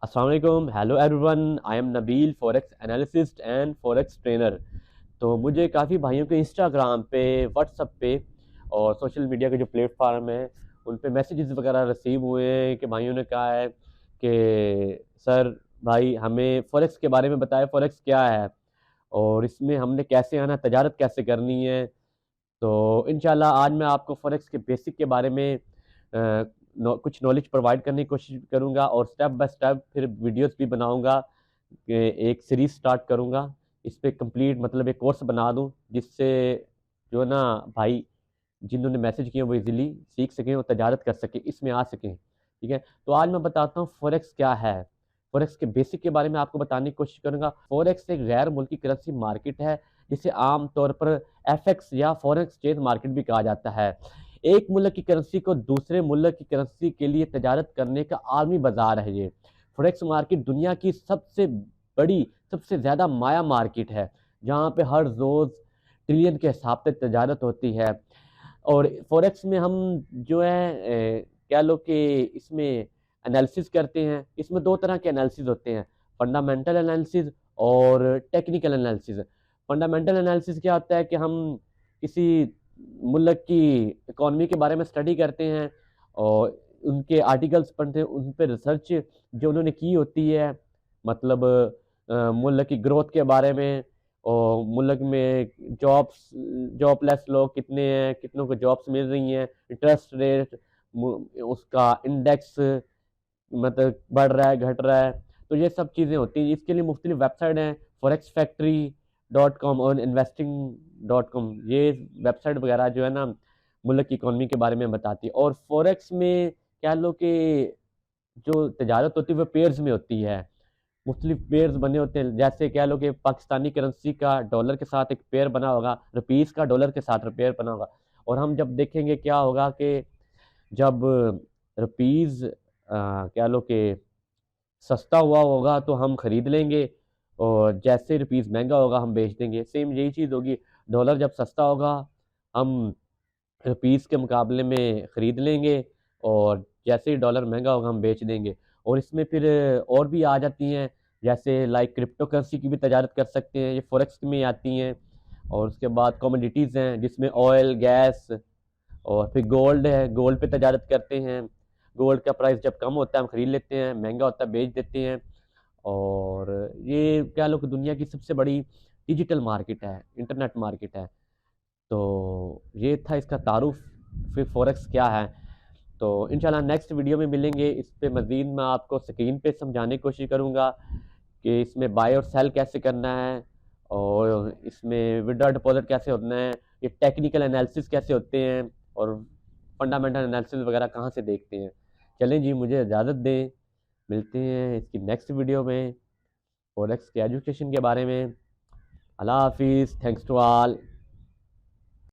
अस्सलाम वालेकुम, hello everyone, I am Nabeel, forex analyst and forex trainer. तो मुझे काफ़ी भाइयों के इंस्टाग्राम पे, व्हाट्सएप पे और सोशल मीडिया के जो प्लेटफार्म हैं उन पे मैसेजेस वगैरह रिसीव हुए हैं कि भाइयों ने कहा है कि सर भाई हमें फॉरेक्स के बारे में बताएं, फॉरेक्स क्या है और इसमें हमने कैसे आना, तजारत कैसे करनी है। तो इंशाल्लाह आज मैं आपको फॉरेक्स के बेसिक के बारे में कुछ नॉलेज प्रोवाइड करने की कोशिश करूंगा और स्टेप बाय स्टेप फिर वीडियोस भी बनाऊंगा कि एक सीरीज स्टार्ट करूंगा। इस पे कंप्लीट मतलब एक कोर्स बना दूं जिससे जो है ना भाई जिन्होंने मैसेज किए वो इजीली सीख सकें और तजारत कर सकें, इसमें आ सकें। ठीक है, तो आज मैं बताता हूँ फॉरेक्स क्या है। फॉरेक्स के बेसिक के बारे में आपको बताने की कोशिश करूंगा। फॉरेक्स एक गैर मुल्की करेंसी मार्केट है जिसे आमतौर पर एफएक्स या फॉरेन एक्सचेंज मार्केट भी कहा जाता है। एक मुल्क की करेंसी को दूसरे मुल्क की करेंसी के लिए तजारत करने का आलमी बाजार है ये। फॉरेक्स मार्केट दुनिया की सबसे बड़ी, सबसे ज़्यादा माया मार्केट है जहाँ पे हर रोज़ ट्रिलियन के हिसाब से तजारत होती है। और फॉरेक्स में हम जो है क्या लो कि इसमें एनालिसिस करते हैं। इसमें दो तरह के एनालिसिस होते हैं, फंडामेंटल एनालिसिस और टेक्निकल एनालिसिस। फंडामेंटल एनालिसिस क्या होता है कि हम किसी मुल्क की इकॉनमी के बारे में स्टडी करते हैं और उनके आर्टिकल्स पढ़ते हैं, उन पर रिसर्च जो उन्होंने की होती है, मतलब मुल्क की ग्रोथ के बारे में और मुल्क में जॉबलेस लोग कितने हैं, कितनों को जॉब्स मिल रही हैं, इंटरेस्ट रेट, उसका इंडेक्स मतलब बढ़ रहा है, घट रहा है। तो ये सब चीज़ें होती हैं। इसके लिए मुख्तलिफ वेबसाइट हैं, फॉरेक्स फैक्ट्री डॉट कॉम और इन्वेस्टिंग डॉट कॉम। ये वेबसाइट वगैरह जो है ना मुल्क की इकॉनमी के बारे में बताती है। और फॉरेक्स में क्या लो कि जो तजारत होती है वो पेयर्स में होती है। मुख्तलिफ पेयर्स बने होते हैं, जैसे कह लो कि पाकिस्तानी करेंसी का डॉलर के साथ एक पेयर बना होगा, रुपीज़ का डॉलर के साथ पेयर बना होगा। और हम जब देखेंगे क्या होगा कि जब रुपीज़ कह लो कि सस्ता हुआ होगा तो हम खरीद लेंगे और जैसे रुपीज़ महंगा होगा हम बेच देंगे। सेम यही चीज़ होगी, डॉलर जब सस्ता होगा हम रुपीज़ के मुकाबले में ख़रीद लेंगे और जैसे ही डॉलर महंगा होगा हम बेच देंगे। और इसमें फिर और भी आ जाती हैं, जैसे लाइक क्रिप्टो करेंसी की भी तजारत कर सकते हैं, ये फॉरेक्स में आती हैं। और उसके बाद कमोडिटीज़ हैं जिसमें ऑयल, गैस और फिर गोल्ड है, गोल्ड पे तजारत करते हैं। गोल्ड का प्राइस जब कम होता है हम ख़रीद लेते हैं, महंगा होता है बेच देते हैं। और ये क्या लोग दुनिया की सबसे बड़ी डिजिटल मार्केट है, इंटरनेट मार्केट है। तो ये था इसका तारुफ, फिर फॉरेक्स क्या है। तो इंशाल्लाह नेक्स्ट वीडियो में मिलेंगे। इस पे मज़ीद मैं आपको स्क्रीन पे समझाने की कोशिश करूँगा कि इसमें बाय और सेल कैसे करना है और इसमें विड्रॉ डिपॉजिट कैसे होना है, ये टेक्निकल एनालिसिस कैसे होते हैं और फंडामेंटल एनालिसिस वगैरह कहाँ से देखते हैं। चलें जी, मुझे इजाज़त दें, मिलते हैं इसकी नेक्स्ट वीडियो में फॉरेक्स के एजुकेशन के बारे में। अल्लाह हाफिज़, थैंक्स टू ऑल।